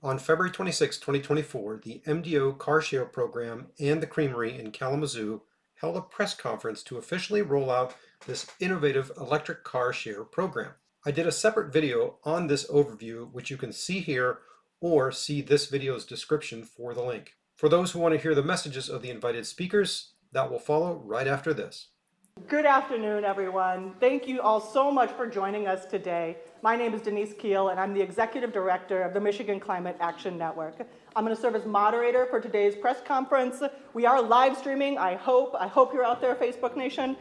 On February 26, 2024, the MDO Car Share Program and the Creamery in Kalamazoo held a press conference to officially roll out this innovative electric car share program. I did a separate video on this overview, which you can see here or see this video's description for the link. For those who want to hear the messages of the invited speakers, that will follow right after this. Good afternoon, everyone. Thank you all so much for joining us today. My name is Denise Keele, and I'm the Executive Director of the Michigan Climate Action Network. I'm going to serve as moderator for today's press conference. We are live streaming, I hope you're out there, Facebook Nation.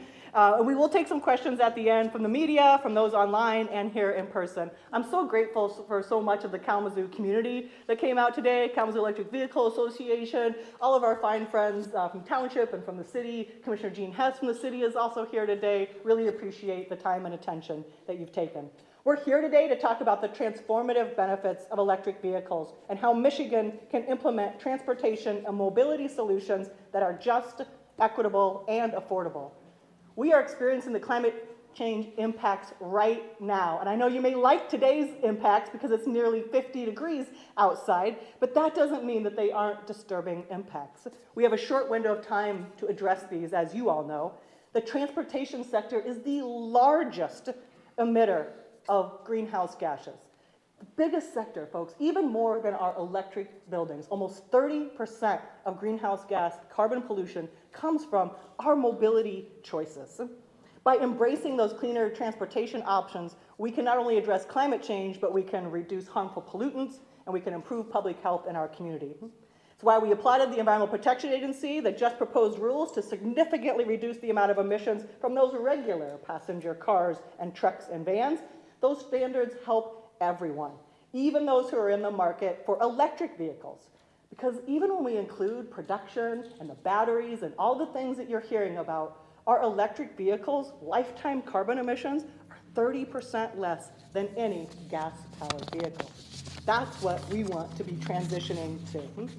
We will take some questions at the end from the media, from those online, and here in person. I'm so grateful for so much of the Kalamazoo community that came out today, Kalamazoo Electric Vehicle Association, all of our fine friends from Township and from the city. Commissioner Gene Hess from the city is also here today. Really appreciate the time and attention that you've taken. We're here today to talk about the transformative benefits of electric vehicles and how Michigan can implement transportation and mobility solutions that are just, equitable, and affordable. We are experiencing the climate change impacts right now. And I know you may like today's impacts because it's nearly 50 degrees outside, but that doesn't mean that they aren't disturbing impacts. We have a short window of time to address these, as you all know. The transportation sector is the largest emitter of greenhouse gases. The biggest sector, folks, even more than our electric buildings. Almost 30% of greenhouse gas carbon pollution comes from our mobility choices. By embracing those cleaner transportation options, we can not only address climate change, but we can reduce harmful pollutants, and we can improve public health in our community. It's why we applauded the Environmental Protection Agency that just proposed rules to significantly reduce the amount of emissions from those regular passenger cars and trucks and vans. Those standards help everyone, even those who are in the market for electric vehicles. Because even when we include production and the batteries and all the things that you're hearing about, our electric vehicles' lifetime carbon emissions are 30% less than any gas-powered vehicle. That's what we want to be transitioning to.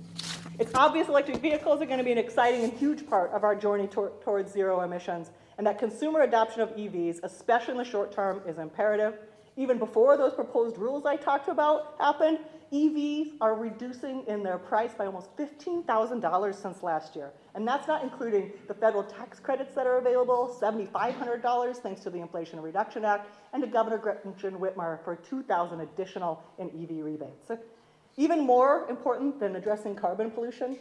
It's obvious electric vehicles are going to be an exciting and huge part of our journey towards zero emissions, and that consumer adoption of EVs, especially in the short term, is imperative. Even before those proposed rules I talked about happened, EVs are reducing in their price by almost $15,000 since last year. And that's not including the federal tax credits that are available, $7,500 thanks to the Inflation Reduction Act, and to Governor Gretchen Whitmer for $2,000 additional in EV rebates. Even more important than addressing carbon pollution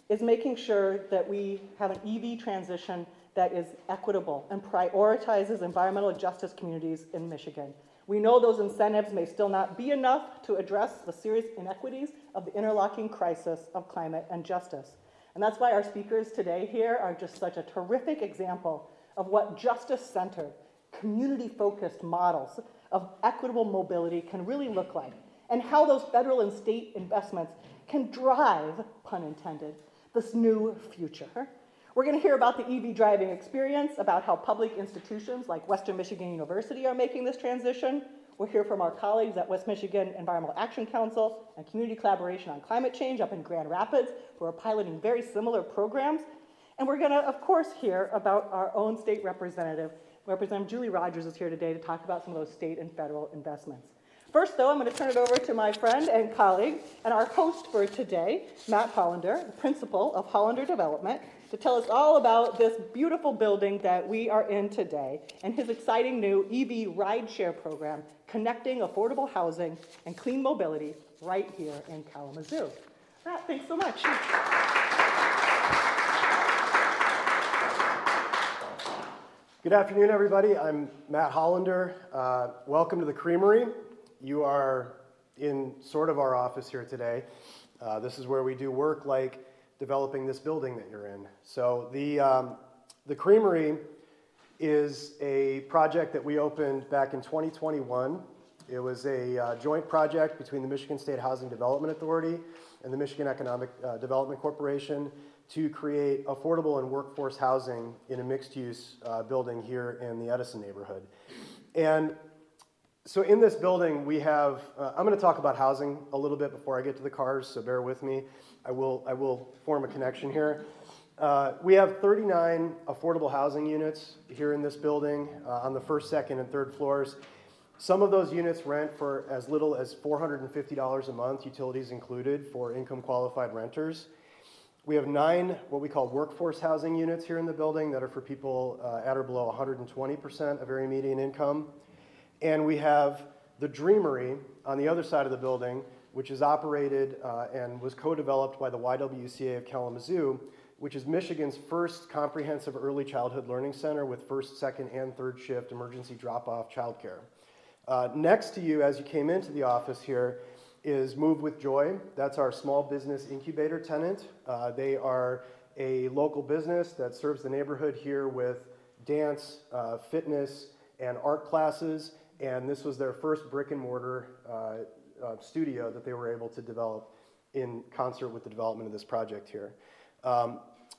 is making sure that we have an EV transition that is equitable and prioritizes environmental justice communities in Michigan. We know those incentives may still not be enough to address the serious inequities of the interlocking crisis of climate and justice. And that's why our speakers today here are just such a terrific example of what justice-centered, community-focused models of equitable mobility can really look like, and how those federal and state investments can drive, pun intended, this new future. We're going to hear about the EV driving experience, about how public institutions like Western Michigan University are making this transition. We'll hear from our colleagues at West Michigan Environmental Action Council and Community Collaboration on Climate Change up in Grand Rapids, who are piloting very similar programs. And we're going to, of course, hear about our own state representative. Representative Julie Rogers is here today to talk about some of those state and federal investments. First, though, I'm going to turn it over to my friend and colleague and our host for today, Matt Hollander, the principal of Hollander Development, to tell us all about this beautiful building that we are in today and his exciting new EV rideshare program, connecting affordable housing and clean mobility right here in Kalamazoo. Matt, thanks so much. Good afternoon, everybody. I'm Matt Hollander. Welcome to the Creamery. You are in sort of our office here today. This is where we do work like developing this building that you're in. So the Creamery is a project that we opened back in 2021. It was a joint project between the Michigan State Housing Development Authority and the Michigan Economic Development Corporation to create affordable and workforce housing in a mixed-use building here in the Edison neighborhood. And so in this building, we have, I'm going to talk about housing a little bit before I get to the cars, so bear with me. I will form a connection here. We have 39 affordable housing units here in this building on the first, second, and third floors. Some of those units rent for as little as $450 a month, utilities included, for income qualified renters. We have 9 what we call workforce housing units here in the building that are for people at or below 120% of area median income. And we have the Dreamery on the other side of the building, which is operated and was co-developed by the YWCA of Kalamazoo, which is Michigan's first comprehensive early childhood learning center with first, second, and third shift emergency drop-off childcare. Next to you, as you came into the office here, is Move with Joy. That's our small business incubator tenant. They are a local business that serves the neighborhood here with dance, fitness, and art classes, and this was their first brick and mortar studio that they were able to develop in concert with the development of this project here.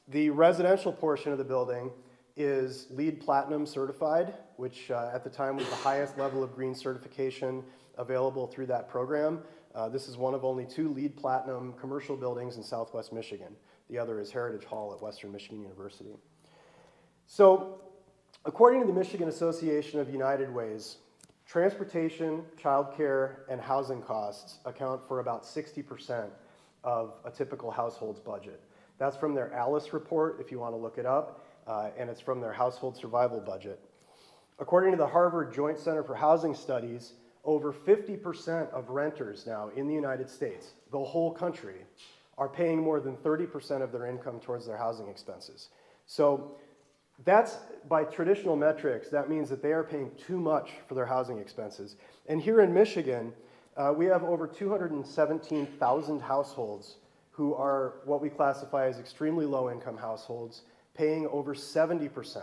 The residential portion of the building is LEED Platinum certified, which at the time was the highest level of green certification available through that program. This is one of only 2 LEED Platinum commercial buildings in Southwest Michigan. The other is Heritage Hall at Western Michigan University. So, according to the Michigan Association of United Ways, transportation, childcare, and housing costs account for about 60% of a typical household's budget. That's from their ALICE report, if you want to look it up, and it's from their household survival budget. According to the Harvard Joint Center for Housing Studies, over 50% of renters now in the United States, the whole country, are paying more than 30% of their income towards their housing expenses. So that's, by traditional metrics, that means that they are paying too much for their housing expenses. And here in Michigan, we have over 217,000 households who are what we classify as extremely low-income households, paying over 70%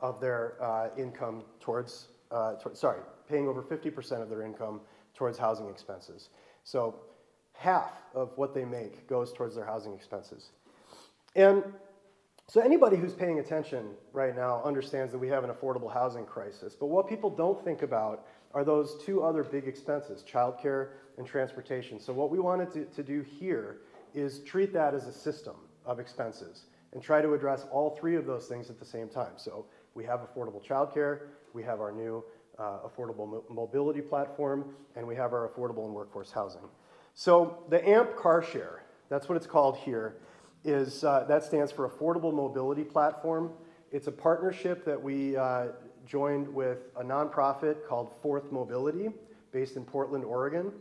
of their income towards, paying over 50% of their income towards housing expenses. So half of what they make goes towards their housing expenses. And so anybody who's paying attention right now understands that we have an affordable housing crisis. But what people don't think about are those 2 other big expenses, childcare and transportation. So what we wanted to do here is treat that as a system of expenses and try to address all 3 of those things at the same time. So we have affordable childcare, we have our new affordable mobility platform, and we have our affordable and workforce housing. So the AMP Car Share, that's what it's called here, is that stands for Affordable Mobility Platform. It's a partnership that we joined with a nonprofit called Fourth Mobility, based in Portland, Oregon.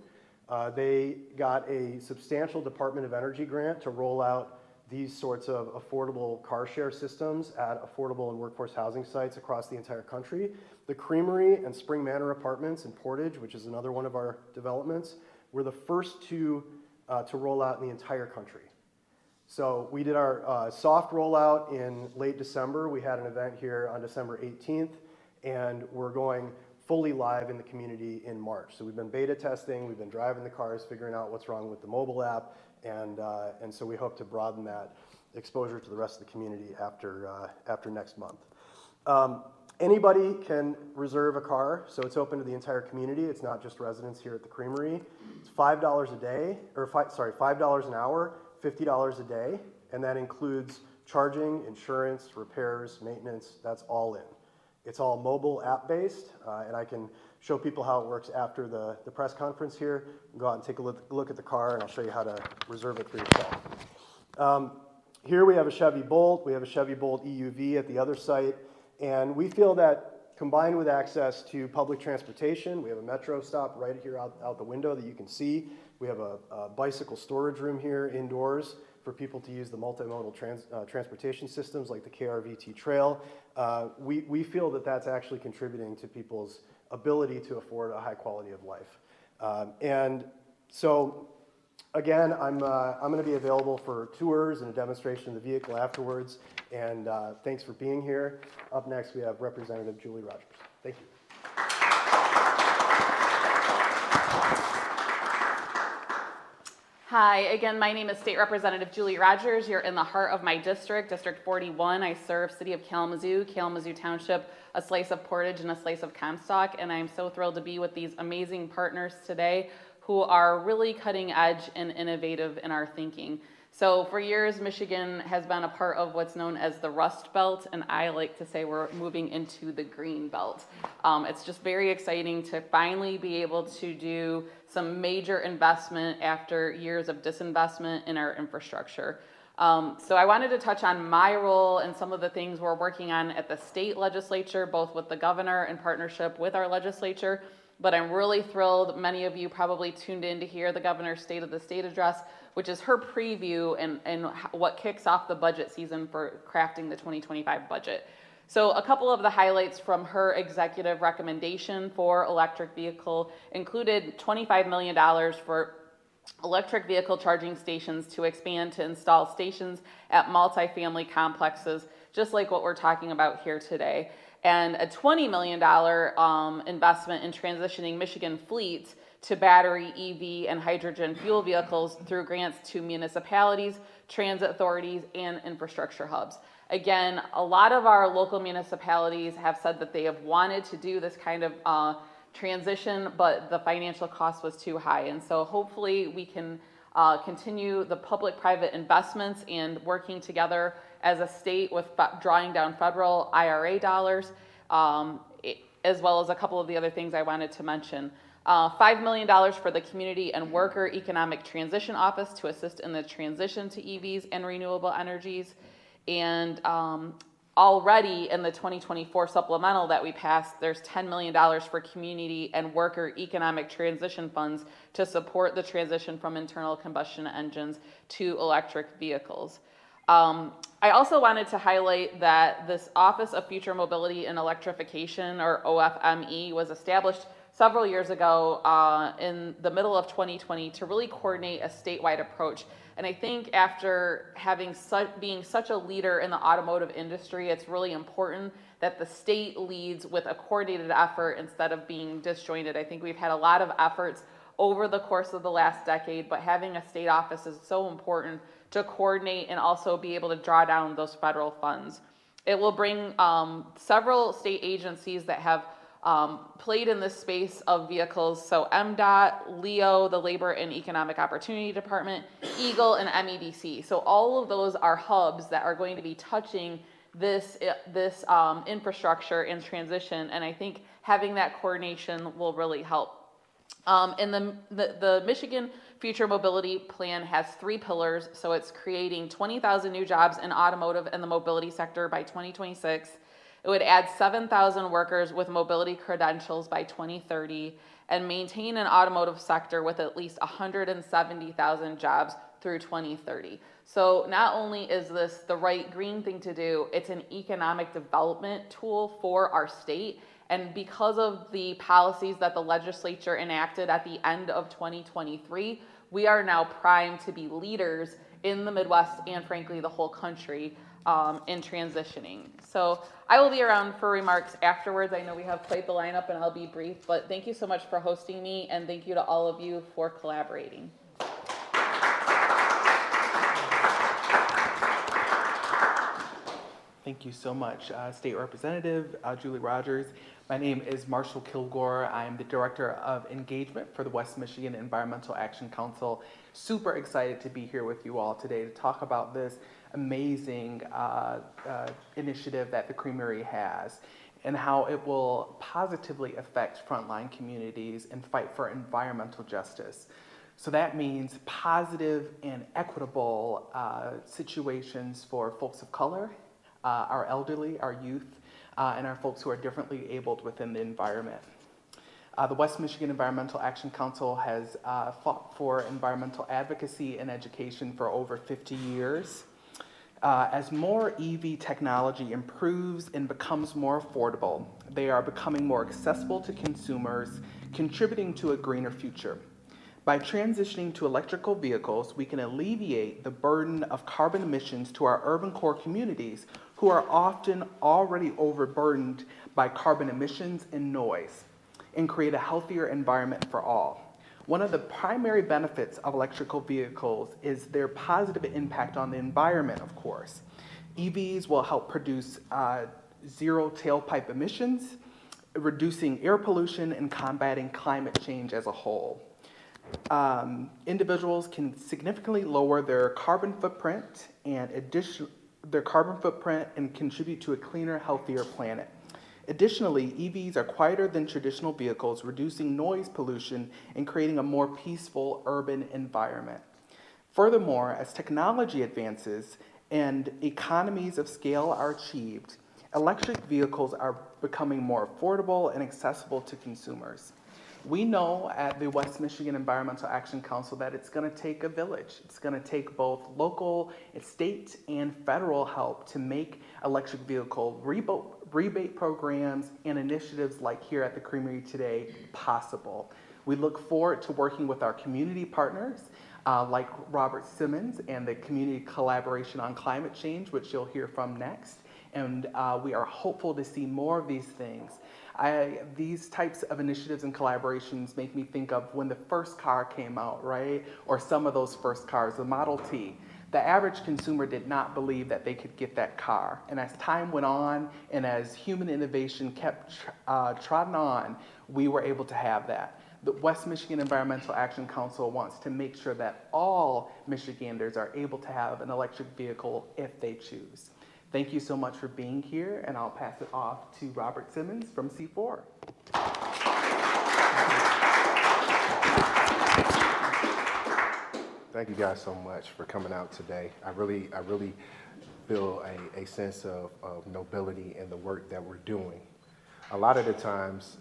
They got a substantial Department of Energy grant to roll out these sorts of affordable car share systems at affordable and workforce housing sites across the entire country. The Creamery and Spring Manor Apartments in Portage, which is another one of our developments, were the first 2 to roll out in the entire country. So we did our soft rollout in late December. We had an event here on December 18th, and we're going fully live in the community in March. So we've been beta testing, we've been driving the cars, figuring out what's wrong with the mobile app, and so we hope to broaden that exposure to the rest of the community after next month. Anybody can reserve a car, so it's open to the entire community. It's not just residents here at the Creamery. It's $5 a day, or $5 an hour, $50 a day, and that includes charging, insurance, repairs, maintenance. That's all in. It's all mobile app-based, and I can show people how it works after the press conference here. Go out and take a look at the car, and I'll show you how to reserve it for yourself. Here we have a Chevy Bolt. We have a Chevy Bolt EUV at the other site, and we feel that combined with access to public transportation, we have a metro stop right here out the window that you can see. We have a bicycle storage room here indoors for people to use the multimodal transportation systems like the KRVT Trail. We feel that that's actually contributing to people's ability to afford a high quality of life. And so, again, I'm going to be available for tours and a demonstration of the vehicle afterwards. And thanks for being here. Up next, we have Representative Julie Rogers. Thank you. Hi, again, my name is State Representative Julie Rogers. You're in the heart of my district, District 41. I serve City of Kalamazoo, Kalamazoo Township, a slice of Portage, and a slice of Comstock, and I'm so thrilled to be with these amazing partners today who are really cutting edge and innovative in our thinking. So for years, Michigan has been a part of what's known as the Rust Belt, and I like to say we're moving into the Green Belt. It's just very exciting to finally be able to do some major investment after years of disinvestment in our infrastructure. So I wanted to touch on my role and some of the things we're working on at the state legislature, both with the governor in partnership with our legislature. But I'm really thrilled. Many of you probably tuned in to hear the governor's State of the State address, which is her preview and what kicks off the budget season for crafting the 2025 budget. So a couple of the highlights from her executive recommendation for electric vehicle included $25 million for electric vehicle charging stations to expand to install stations at multifamily complexes, just like what we're talking about here today, and a $20 million investment in transitioning Michigan fleets to battery, EV, and hydrogen fuel vehicles through grants to municipalities, transit authorities, and infrastructure hubs. Again, a lot of our local municipalities have said that they have wanted to do this kind of transition, but the financial cost was too high. And so hopefully we can continue the public-private investments and working together as a state with drawing down federal IRA dollars, as well as a couple of the other things I wanted to mention. $5 million for the Community and Worker Economic Transition Office to assist in the transition to EVs and renewable energies. And already in the 2024 supplemental that we passed, there's $10 million for community and worker economic transition funds to support the transition from internal combustion engines to electric vehicles. I also wanted to highlight that this Office of Future Mobility and Electrification, or OFME, was established several years ago in the middle of 2020 to really coordinate a statewide approach. And I think after being such a leader in the automotive industry, it's really important that the state leads with a coordinated effort instead of being disjointed. I think we've had a lot of efforts over the course of the last decade, but having a state office is so important to coordinate and also be able to draw down those federal funds. It will bring several state agencies that have played in this space of vehicles. So MDOT, LEO, the Labor and Economic Opportunity Department, EGLE, and MEDC. So all of those are hubs that are going to be touching this infrastructure and transition. And I think having that coordination will really help. And the Michigan Future Mobility Plan has 3 pillars. So it's creating 20,000 new jobs in automotive and the mobility sector by 2026. It would add 7,000 workers with mobility credentials by 2030 and maintain an automotive sector with at least 170,000 jobs through 2030. So not only is this the right green thing to do, it's an economic development tool for our state. And because of the policies that the legislature enacted at the end of 2023, we are now primed to be leaders in the Midwest and frankly the whole country in transitioning. So I will be around for remarks afterwards. I know we have quite the lineup and I'll be brief, but thank you so much for hosting me and thank you to all of you for collaborating. Thank you so much, State Representative Julie Rogers. My name is Marshall Kilgore. I am the Director of Engagement for the West Michigan Environmental Action Council. Super excited to be here with you all today to talk about this amazing initiative that the Creamery has and how it will positively affect frontline communities and fight for environmental justice. So that means positive and equitable situations for folks of color, our elderly, our youth, and our folks who are differently abled within the environment. The West Michigan Environmental Action Council has fought for environmental advocacy and education for over 50 years. As more EV technology improves and becomes more affordable, they are becoming more accessible to consumers, contributing to a greener future. By transitioning to electrical vehicles, we can alleviate the burden of carbon emissions to our urban core communities who are often already overburdened by carbon emissions and noise, and create a healthier environment for all. One of the primary benefits of electrical vehicles is their positive impact on the environment, of course. EVs will help produce zero tailpipe emissions, reducing air pollution and combating climate change as a whole. individuals can significantly lower their carbon footprint and contribute to a cleaner, healthier planet. Additionally, EVs are quieter than traditional vehicles, reducing noise pollution and creating a more peaceful urban environment. Furthermore, as technology advances and economies of scale are achieved, electric vehicles are becoming more affordable and accessible to consumers. We know at the West Michigan Environmental Action Council that it's going to take a village. It's going to take both local, state, and federal help to make electric vehicle rebate programs and initiatives like here at the Creamery today possible. We look forward to working with our community partners like Robert Simmons and the Community Collaboration on Climate Change, which you'll hear from next. And we are hopeful to see more of these things. These types of initiatives and collaborations make me think of when the first car came out, right? Or some of those first cars, the Model T. The average consumer did not believe that they could get that car. And as time went on and as human innovation kept trotting on, we were able to have that. The West Michigan Environmental Action Council wants to make sure that all Michiganders are able to have an electric vehicle if they choose. Thank you so much for being here, and I'll pass it off to Robert Simmons from C4. Thank you guys so much for coming out today. I really feel a sense of nobility in the work that we're doing. A lot of the times,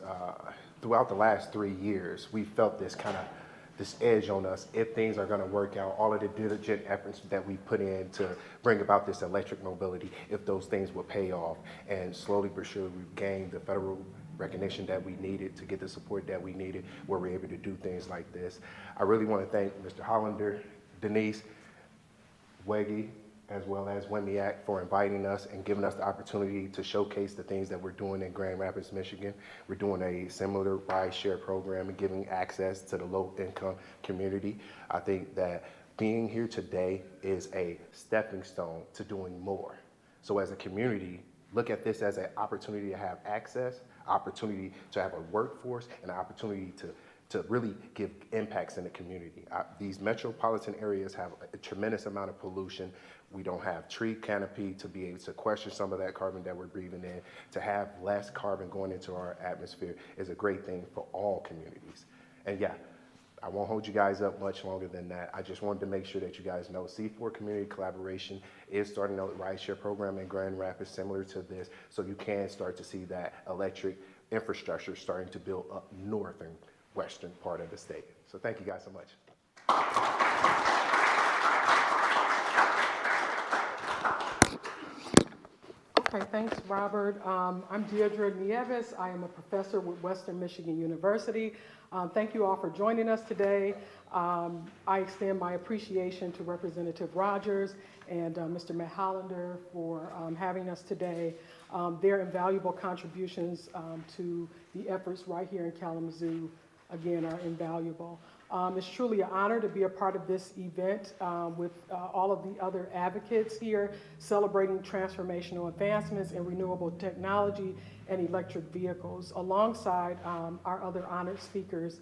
throughout the last 3 years, we felt this edge on us if things are going to work out, all of the diligent efforts that we put in to bring about this electric mobility, if those things would pay off. And slowly but surely we've gained the federal recognition that we needed to get the support that we needed where we're able to do things like this. I really want to thank Mr. Hollander, Denise, Weggy, as well as WMIAC for inviting us and giving us the opportunity to showcase the things that we're doing in Grand Rapids, Michigan. We're doing a similar ride share program and giving access to the low income community. I think that being here today is a stepping stone to doing more. So as a community, look at this as an opportunity to have access, opportunity to have a workforce, and an opportunity to really give impacts in the community. These metropolitan areas have a tremendous amount of pollution. We don't have tree canopy to be able to question some of that carbon that we're breathing in. To have less carbon going into our atmosphere is a great thing for all communities. And yeah, I won't hold you guys up much longer than that. I just wanted to make sure that you guys know C4 Community Collaboration is starting a rideshare program in Grand Rapids similar to this, so you can start to see that electric infrastructure starting to build up north and western part of the state. So thank you guys so much. Okay, thanks, Robert. I'm Deidre Nieves. I am a professor with Western Michigan University. Thank you all for joining us today. I extend my appreciation to Representative Rogers and Mr. Matt Hollander for having us today. Their invaluable contributions to the efforts right here in Kalamazoo, again, are invaluable. It's truly an honor to be a part of this event with all of the other advocates here celebrating transformational advancements in renewable technology and electric vehicles, alongside our other honored speakers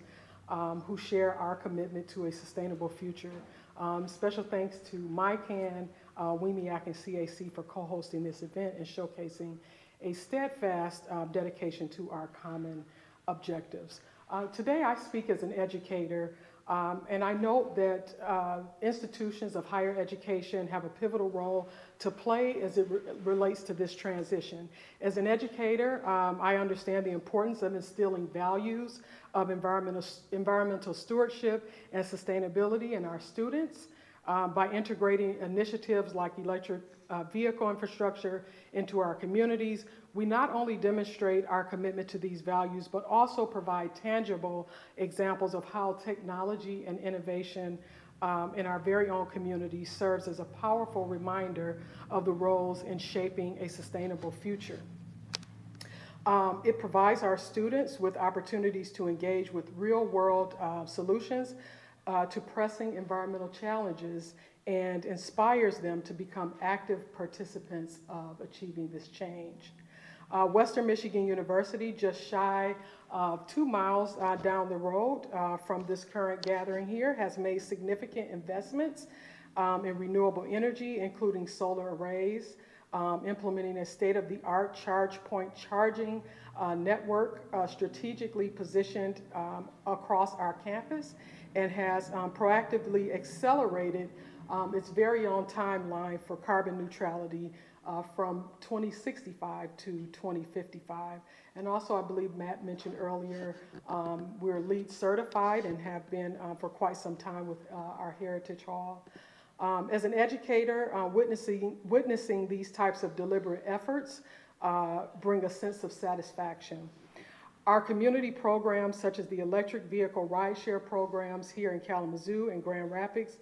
who share our commitment to a sustainable future. Special thanks to MyCan, WMIAC, and CAC for co-hosting this event and showcasing a steadfast dedication to our common objectives. Today I speak as an educator, and I note that institutions of higher education have a pivotal role to play as it relates to this transition. As an educator, I understand the importance of instilling values of environmental stewardship and sustainability in our students by integrating initiatives like electric vehicle infrastructure into our communities. We not only demonstrate our commitment to these values, but also provide tangible examples of how technology and innovation in our very own community serves as a powerful reminder of the roles in shaping a sustainable future. It provides our students with opportunities to engage with real-world solutions to pressing environmental challenges and inspires them to become active participants of achieving this change. Western Michigan University, just shy of 2 miles down the road from this current gathering here, has made significant investments in renewable energy, including solar arrays, implementing a state-of-the-art charge point charging network strategically positioned across our campus, and has proactively accelerated its very own timeline for carbon neutrality from 2065 to 2055. And also, I believe Matt mentioned earlier, we're LEED certified and have been for quite some time with our Heritage Hall. As an educator, witnessing these types of deliberate efforts bring a sense of satisfaction. Our community programs, such as the electric vehicle rideshare programs here in Kalamazoo and Grand Rapids,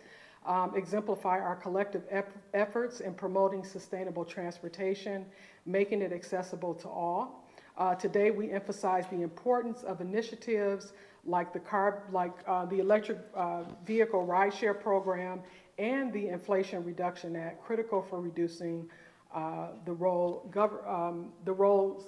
exemplify our collective efforts in promoting sustainable transportation, making it accessible to all. Today, we emphasize the importance of initiatives like the electric vehicle rideshare program and the Inflation Reduction Act, critical for reducing the roles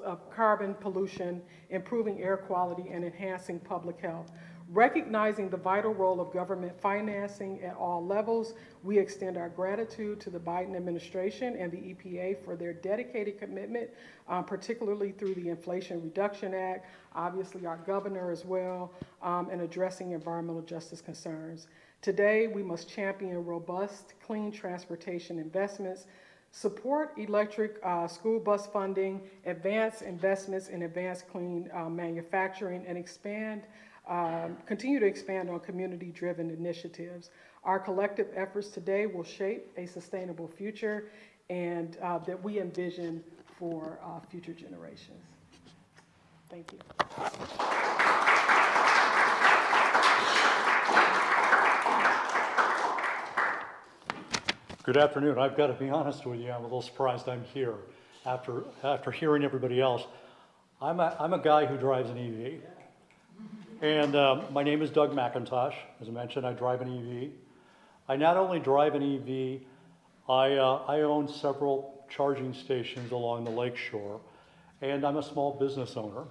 of carbon pollution, improving air quality, and enhancing public health. Recognizing the vital role of government financing at all levels, we extend our gratitude to the Biden administration and the EPA for their dedicated commitment, particularly through the Inflation Reduction Act, obviously our governor as well, and addressing environmental justice concerns. Today, we must champion robust, clean transportation investments, support electric school bus funding, advance investments in advanced clean manufacturing, and continue to expand on community-driven initiatives. Our collective efforts today will shape a sustainable future and that we envision for future generations. Thank you. Good afternoon. I've got to be honest with you, I'm a little surprised I'm here after hearing everybody else. I'm a guy who drives an EV. And my name is Doug McIntosh. As I mentioned, I drive an EV. I not only drive an EV, I own several charging stations along the lakeshore, and I'm a small business owner.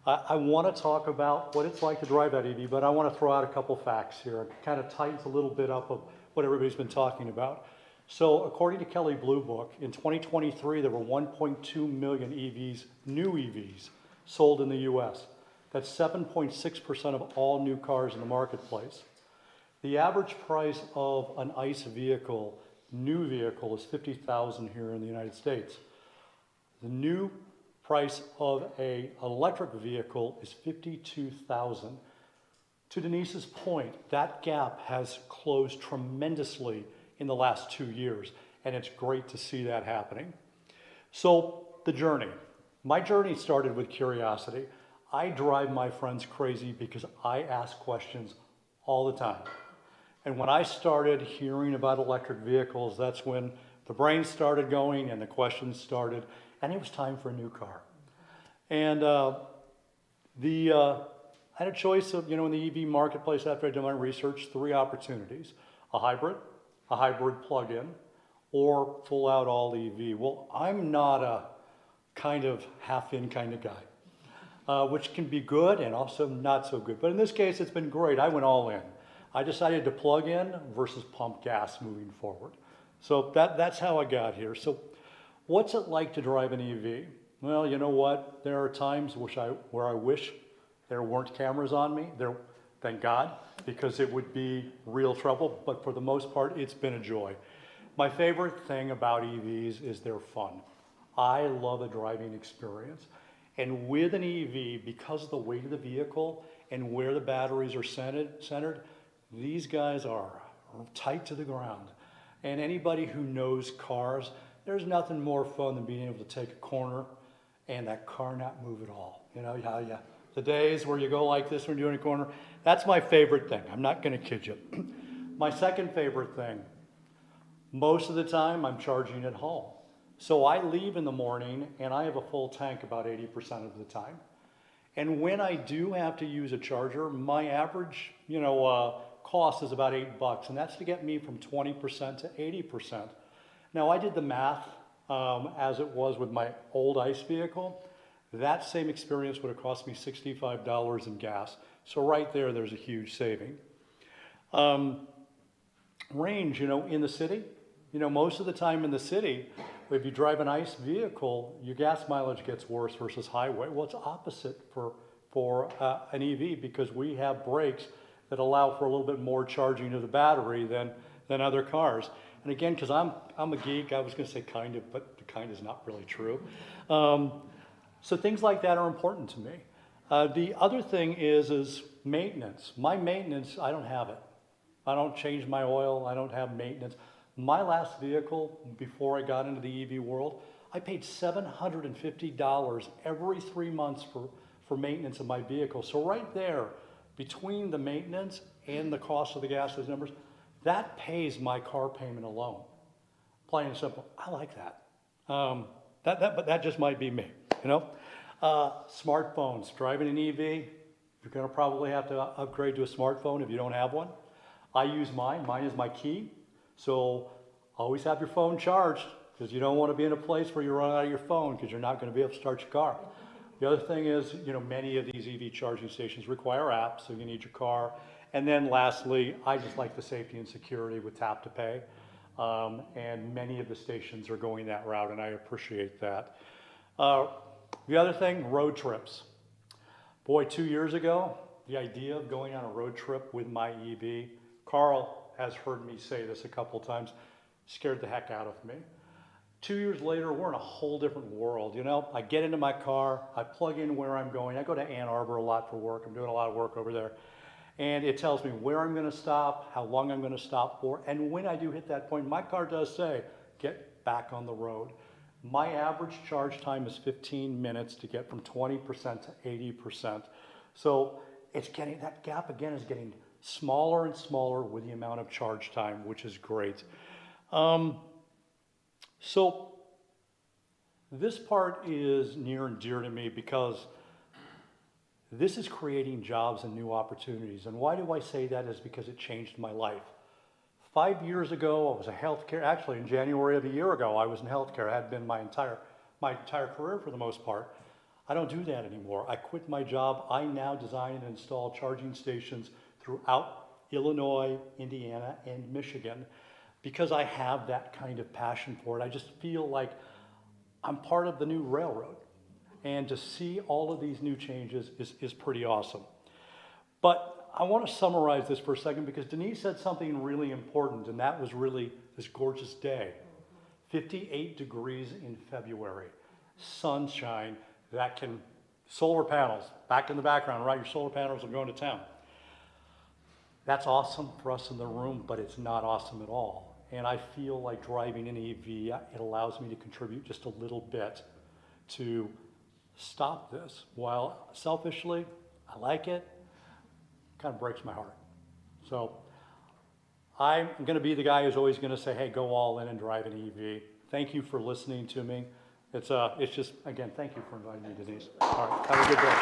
I want to talk about what it's like to drive that EV, but I want to throw out a couple facts here. It kind of tightens a little bit up of what everybody's been talking about. So according to Kelley Blue Book, in 2023, there were 1.2 million EVs, new EVs, sold in the US. That's 7.6% of all new cars in the marketplace. The average price of an ICE vehicle, new vehicle, is $50,000 here in the United States. The new price of an electric vehicle is $52,000. To Denise's point, that gap has closed tremendously in the last 2 years, and it's great to see that happening. So the journey. My journey started with curiosity. I drive my friends crazy because I ask questions all the time. And when I started hearing about electric vehicles, that's when the brain started going and the questions started, and it was time for a new car. And I had a choice of, in the EV marketplace after I did my research, 3 opportunities: a hybrid plug-in, or full out all EV. Well, I'm not a kind of half-in kind of guy, which can be good and also not so good. But in this case, it's been great. I went all in. I decided to plug in versus pump gas moving forward. So that's how I got here. So what's it like to drive an EV? Well, you know what? There are times where I wish there weren't cameras on me. Thank God, because it would be real trouble. But for the most part, it's been a joy. My favorite thing about EVs is they're fun. I love a driving experience. And with an EV, because of the weight of the vehicle and where the batteries are centered, these guys are tight to the ground. And anybody who knows cars, there's nothing more fun than being able to take a corner and that car not move at all. The days where you go like this when you're doing a corner, that's my favorite thing. I'm not going to kid you. My second favorite thing, most of the time I'm charging at home. So I leave in the morning and I have a full tank about 80% of the time. And when I do have to use a charger, my average, cost is about $8, and that's to get me from 20% to 80%. Now I did the math as it was with my old ICE vehicle. That same experience would have cost me $65 in gas. So right there's a huge saving. Range, in the city, most of the time in the city, if you drive an ICE vehicle, your gas mileage gets worse versus highway. Well, it's opposite for an EV because we have brakes that allow for a little bit more charging of the battery than other cars. And again, because I'm a geek, I was going to say kind of, but the kind is not really true. So things like that are important to me. The other thing is maintenance. My maintenance, I don't have it. I don't change my oil. I don't have maintenance. My last vehicle, before I got into the EV world, I paid $750 every 3 months for maintenance of my vehicle. So right there, between the maintenance and the cost of the gas, those numbers, that pays my car payment alone. Plain and simple. I like that. But that just might be me, Smartphones, driving an EV, you're going to probably have to upgrade to a smartphone if you don't have one. I use mine. Mine is my key. So always have your phone charged because you don't want to be in a place where you run out of your phone because you're not going to be able to start your car. The other thing is, many of these EV charging stations require apps, so you need your car. And then lastly, I just like the safety and security with tap to pay. And many of the stations are going that route, and I appreciate that. The other thing, road trips. Boy, 2 years ago, the idea of going on a road trip with my EV, Carl has heard me say this a couple times, scared the heck out of me. 2 years later, we're in a whole different world. I get into my car, I plug in where I'm going. I go to Ann Arbor a lot for work. I'm doing a lot of work over there. And it tells me where I'm going to stop, how long I'm going to stop for. And when I do hit that point, my car does say, get back on the road. My average charge time is 15 minutes to get from 20% to 80%. So that gap again is getting smaller and smaller with the amount of charge time, which is great. So this part is near and dear to me because this is creating jobs and new opportunities. And why do I say that is because it changed my life. 5 years ago, I was actually in January of a year ago, I was in healthcare. I had been my entire career for the most part. I don't do that anymore. I quit my job. I now design and install charging stations throughout Illinois, Indiana, and Michigan because I have that kind of passion for it. I just feel like I'm part of the new railroad. And to see all of these new changes is pretty awesome. But I want to summarize this for a second because Denise said something really important, and that was really this gorgeous day. 58 degrees in February, sunshine, solar panels, back in the background, right? Your solar panels are going to town. That's awesome for us in the room, but it's not awesome at all. And I feel like driving an EV, it allows me to contribute just a little bit to stop this. While selfishly, I like it, kind of breaks my heart. So I'm going to be the guy who's always going to say, hey, go all in and drive an EV. Thank you for listening to me. It's just, again, thank you for inviting me, Denise. All right, have a good day.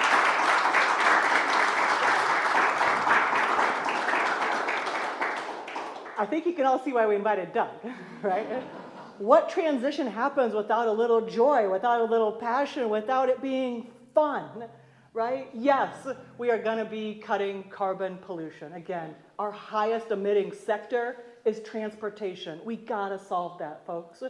I think you can all see why we invited Doug, right? What transition happens without a little joy, without a little passion, without it being fun, right? Yes, we are going to be cutting carbon pollution. Again, our highest emitting sector is transportation. We got to solve that, folks.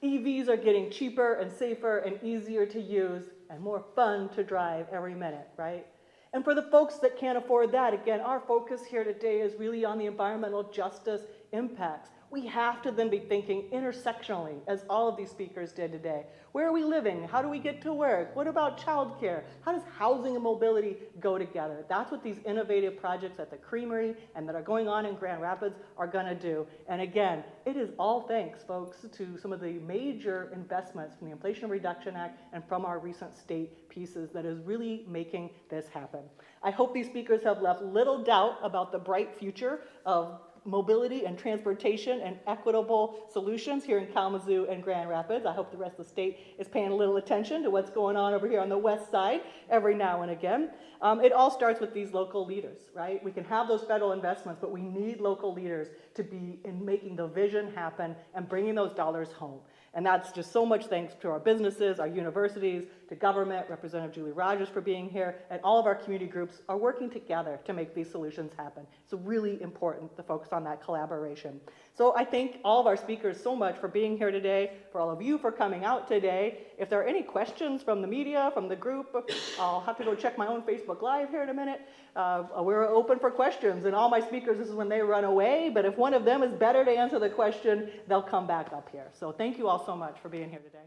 EVs are getting cheaper and safer and easier to use and more fun to drive every minute, right? And for the folks that can't afford that, again, our focus here today is really on the environmental justice impacts. We have to then be thinking intersectionally, as all of these speakers did today. Where are we living? How do we get to work? What about childcare? How does housing and mobility go together? That's what these innovative projects at the Creamery and that are going on in Grand Rapids are going to do. And again, it is all thanks, folks, to some of the major investments from the Inflation Reduction Act and from our recent state pieces that is really making this happen. I hope these speakers have left little doubt about the bright future of mobility and transportation and equitable solutions here in Kalamazoo and Grand Rapids. I hope the rest of the state is paying a little attention to what's going on over here on the west side every now and again. It all starts with these local leaders, right? We can have those federal investments, but we need local leaders to be in making the vision happen and bringing those dollars home. And that's just so much thanks to our businesses, our universities, to government, Representative Julie Rogers for being here, and all of our community groups are working together to make these solutions happen. It's really important to focus on that collaboration. So I thank all of our speakers so much for being here today, for all of you for coming out today. If there are any questions from the media, from the group, I'll have to go check my own Facebook Live here in a minute. We're open for questions, and all my speakers, this is when they run away, but if one of them is better to answer the question, they'll come back up here. So thank you all so much for being here today.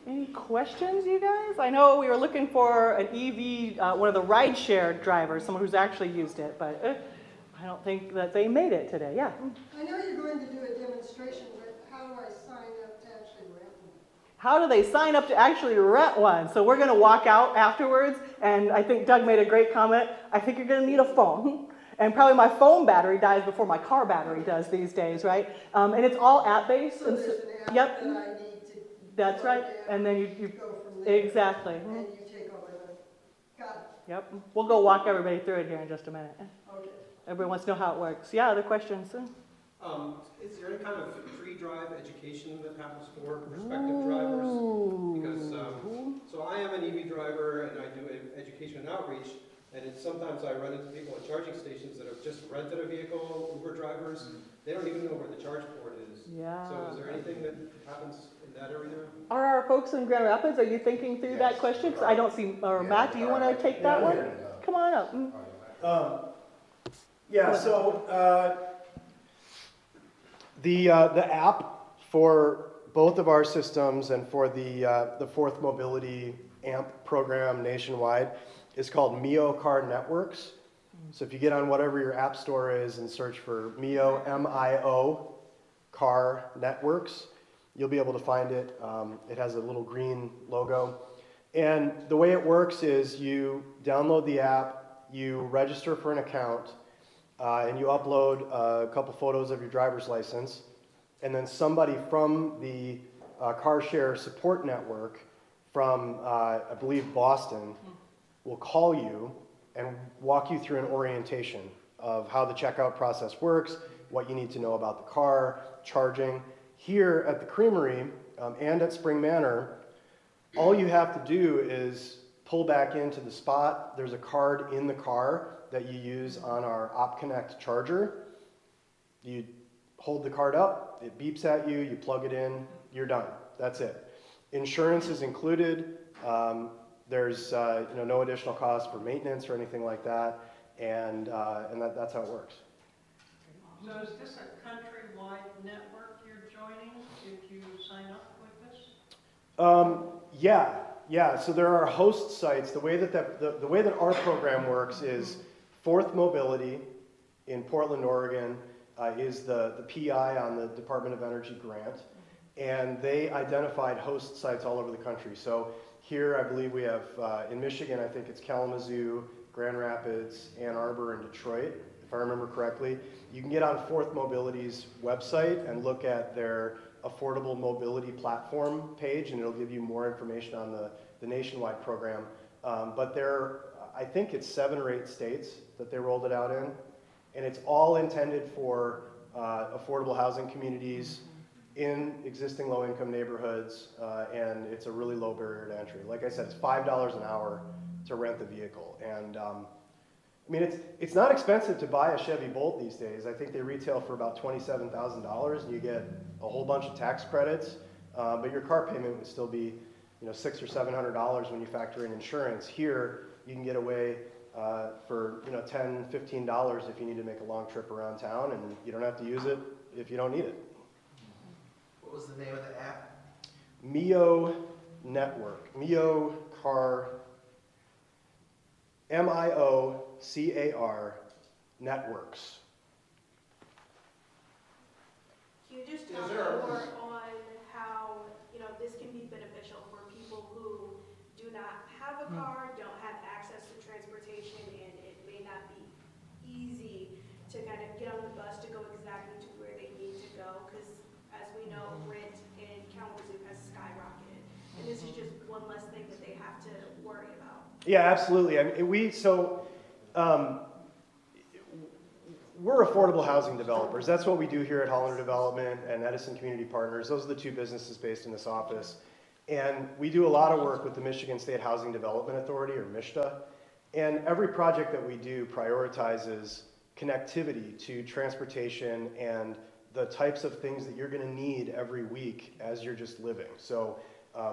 Any questions, you guys? I know we were looking for an EV, one of the rideshare drivers, someone who's actually used it, but I don't think that they made it today. Yeah. I know you're going to do a demonstration, but how do I sign up to actually rent one? How do they sign up to actually rent one? So we're going to walk out afterwards, and I think Doug made a great comment. I think you're going to need a phone. And probably my phone battery dies before my car battery does these days, right? And it's all app-based. So there's an app Yep. that I need to That's right. And then you go from there. exactly. And you take all my money. Got it. Yep. We'll go walk everybody through it here in just a minute. Okay. Everybody wants to know how it works. Yeah, other questions? Is there any kind of pre-drive education that happens for prospective drivers? Because, so I am an EV driver and I do education and outreach, and sometimes I run into people at charging stations that have just rented a vehicle, Uber drivers, they don't even know where the charge port is. Yeah. So is there anything that happens in that arena? Are our folks in Grand Rapids, are you thinking through that question? 'Cause I don't see, or Matt, do you want to take that one? Come on up. Yeah, so the app for both of our systems and for the Fourth Mobility AMP program nationwide is called MDO Car Networks. So if you get on whatever your app store is and search for MDO, M-I-O, Car Networks, you'll be able to find it. It has a little green logo. And the way it works is you download the app, you register for an account, and you upload a couple photos of your driver's license, and then somebody from the Car Share Support Network from, I believe, Boston, will call you and walk you through an orientation of how the checkout process works, what you need to know about the car, charging. Here at the Creamery and at Spring Manor, all you have to do is pull back into the spot. There's a card in the car that you use on our OpConnect charger. You hold the card up, it beeps at you, you plug it in, you're done. That's it. Insurance is included. There's no additional cost for maintenance or anything like that, and that's how it works. So is this a countrywide network you're joining if you sign up with this? Yeah. So there are host sites. The way that our program works is Fourth Mobility in Portland, Oregon, is the PI on the Department of Energy grant, and they identified host sites all over the country. So here, I believe we have in Michigan, I think it's Kalamazoo, Grand Rapids, Ann Arbor, and Detroit, if I remember correctly. You can get on Fourth Mobility's website and look at their affordable mobility platform page, and it'll give you more information on the nationwide program. But I think it's 7 or 8 states that they rolled it out in, and it's all intended for affordable housing communities in existing low-income neighborhoods, and it's a really low barrier to entry. Like I said, it's $5 an hour to rent the vehicle, and it's not expensive to buy a Chevy Bolt these days. I think they retail for about $27,000, and you get a whole bunch of tax credits, but your car payment would still be, $600 or $700 when you factor in insurance. Here, you can get away for $10, $15 if you need to make a long trip around town, and you don't have to use it if you don't need it. What was the name of the app? MDO Network, MDO Car, MIOCAR Networks. Can you just talk more on how this can be beneficial for people who do not have a car, don't have access to transportation, and it may not be easy to kind of get on the bus to go exactly to where they need to go, because as we know, rent in Kalamazoo has skyrocketed, and this is just one less thing that they have to to worry about? Yeah, absolutely. I mean, we're affordable housing developers. That's what we do here at Hollander Development and Edison Community Partners. Those are the two businesses based in this office. And we do a lot of work with the Michigan State Housing Development Authority, or MSHDA. And every project that we do prioritizes connectivity to transportation and the types of things that you're going to need every week as you're just living. So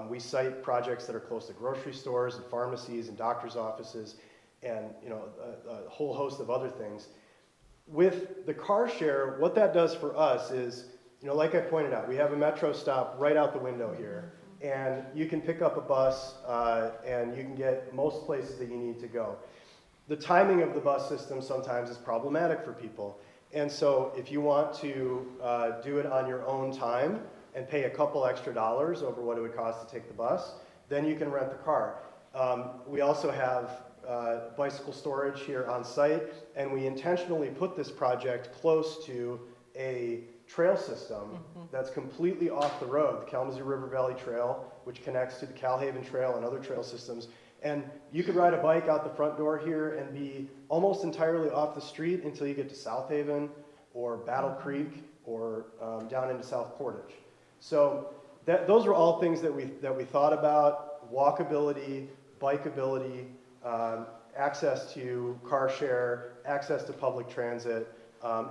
we cite projects that are close to grocery stores and pharmacies and doctor's offices and a whole host of other things. With the car share, what that does for us is, like I pointed out, we have a metro stop right out the window here, and you can pick up a bus and you can get most places that you need to go. The timing of the bus system sometimes is problematic for people, and so if you want to do it on your own time and pay a couple extra dollars over what it would cost to take the bus, then you can rent the car. We also have bicycle storage here on site, and we intentionally put this project close to a trail system that's completely off the road, the Kalamazoo River Valley Trail, which connects to the Calhaven Trail and other trail systems. And you could ride a bike out the front door here and be almost entirely off the street until you get to South Haven or Battle Creek or down into South Portage. So those are all things that we thought about: walkability, bikeability, access to car share, access to public transit,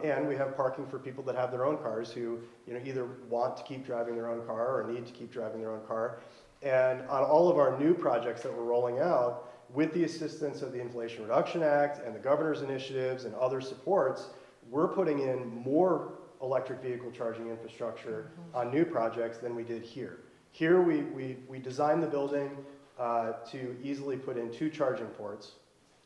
and we have parking for people that have their own cars who either want to keep driving their own car or need to keep driving their own car. And on all of our new projects that we're rolling out, with the assistance of the Inflation Reduction Act and the governor's initiatives and other supports, we're putting in more electric vehicle charging infrastructure on new projects than we did here. Here we designed the building to easily put in 2 charging ports,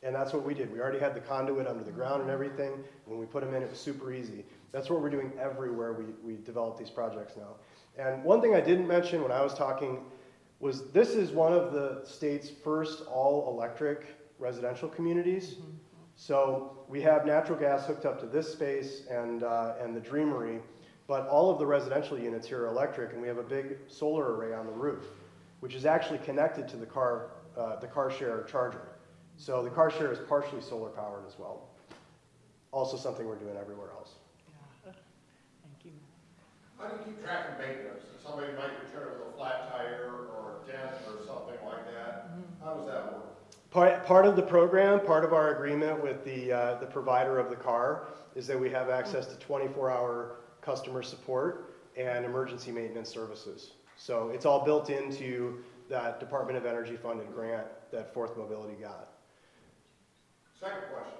and that's what we did. We already had the conduit under the ground and everything. When we put them in, it was super easy. That's what we're doing everywhere we develop these projects now. And one thing I didn't mention when I was talking was this is one of the state's first all-electric residential communities. So we have natural gas hooked up to this space and the Dreamery, but all of the residential units here are electric, and we have a big solar array on the roof, which is actually connected to the car share charger. So the car share is partially solar powered as well. Also something we're doing everywhere else. Thank you. How do you keep track of maintenance? Somebody might return with a flat tire or a dent or something like that. How does that work? Part of the program, part of our agreement with the provider of the car is that we have access to 24-hour customer support and emergency maintenance services. So it's all built into that Department of Energy funded grant that Fourth Mobility got. Second question.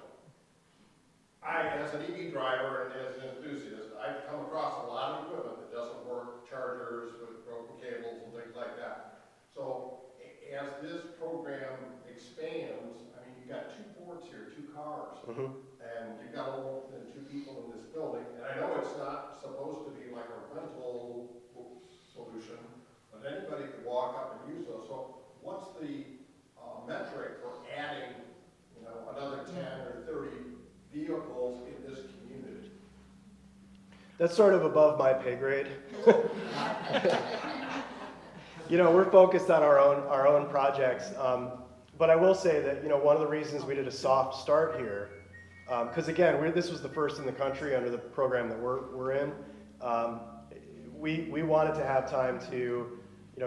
As an EV driver and as an enthusiast, I've come across a lot of equipment that doesn't work, chargers with broken cables and things like that. So as this program expands, I mean, you've got 2 ports here, 2 cars, and you've got a little than 2 people in this building. And I know it's not supposed to be like a rental solution, but anybody could walk up and use those. So what's the metric for adding, another 10 or 30 vehicles in this community? That's sort of above my pay grade. We're focused on our own projects, but I will say that one of the reasons we did a soft start here, because again, this was the first in the country under the program that we're in. We wanted to have time to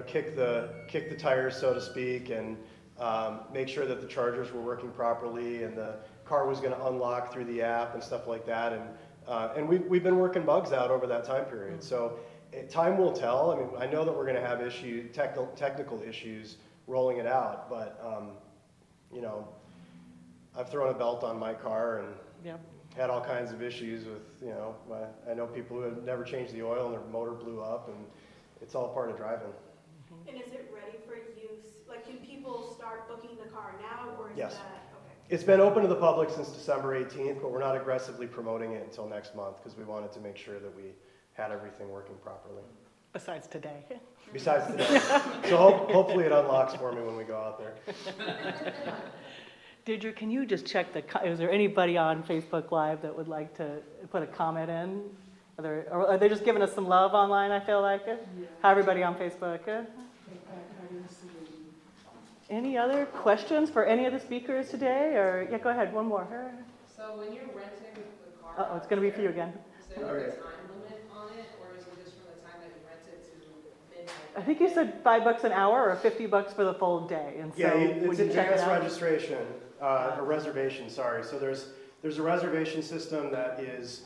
kick the tires, so to speak, and make sure that the chargers were working properly and the car was going to unlock through the app and stuff like that. And we've been working bugs out over that time period. So time will tell. I mean, I know that we're going to have technical issues rolling it out, but I've thrown a belt on my car and had all kinds of issues with, I know people who have never changed the oil and their motor blew up, and it's all part of driving. And is it ready for use? Like, can people start booking the car now, or is Yes. that, okay? It's been open to the public since December 18th, but we're not aggressively promoting it until next month because we wanted to make sure that we had everything working properly. Besides today. Besides today. So hopefully it unlocks for me when we go out there. Deidre, can you just check is there anybody on Facebook Live that would like to put a comment in? Are they just giving us some love online, I feel like? Hi, everybody on Facebook. Any other questions for any of the speakers today? Or, yeah, go ahead, one more. So when you're renting the car, Uh-oh, it's gonna be for you again. is there like a time limit on it, or is it just from the time that you rent it to midnight? I think you said $5 an hour or $50 for the full day, and so Yeah, when it's you check it advanced out. registration, or reservation, sorry. So there's a reservation system that is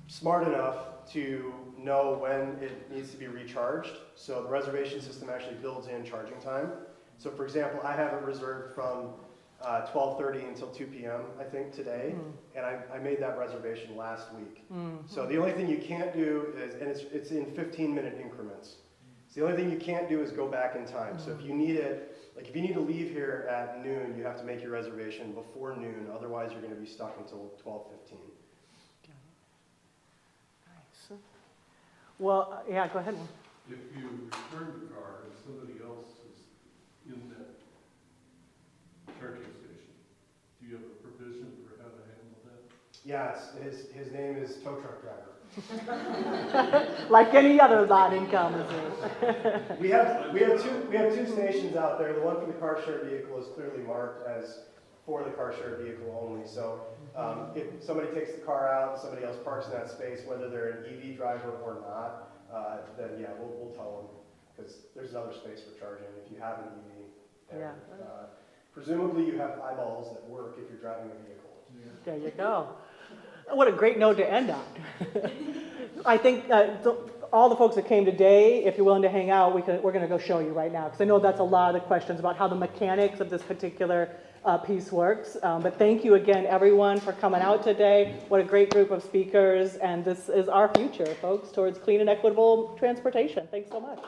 smart enough to know when it needs to be recharged. So the reservation system actually builds in charging time. So for example, I have it reserved from 12:30 until 2 p.m. I think today, and I made that reservation last week. So the only thing you can't do is, and it's in 15-minute increments. So the only thing you can't do is go back in time. So if you need it, like if you need to leave here at noon, you have to make your reservation before noon. Otherwise, you're going to be stuck until 12:15. Nice. Well, yeah, go ahead. If you return the car and somebody else is in that charging station, do you have a provision for how to handle that? Yeah, his name is tow truck driver. Like any other lot in Kalamazoo. We have two stations out there. The one for the car share vehicle is clearly marked as for the car share vehicle only. So if somebody takes the car out and somebody else parks in that space, whether they're an EV driver or not, then yeah, we'll tell them, because there's another space for charging if you have an EV. Yeah. Presumably you have eyeballs that work if you're driving a vehicle. There you go. What a great note to end on. I think all the folks that came today, if you're willing to hang out, we're going to go show you right now, because I know that's a lot of the questions about how the mechanics of this particular piece works. But thank you again, everyone, for coming out today. What a great group of speakers, and this is our future, folks, towards clean and equitable transportation. Thanks so much.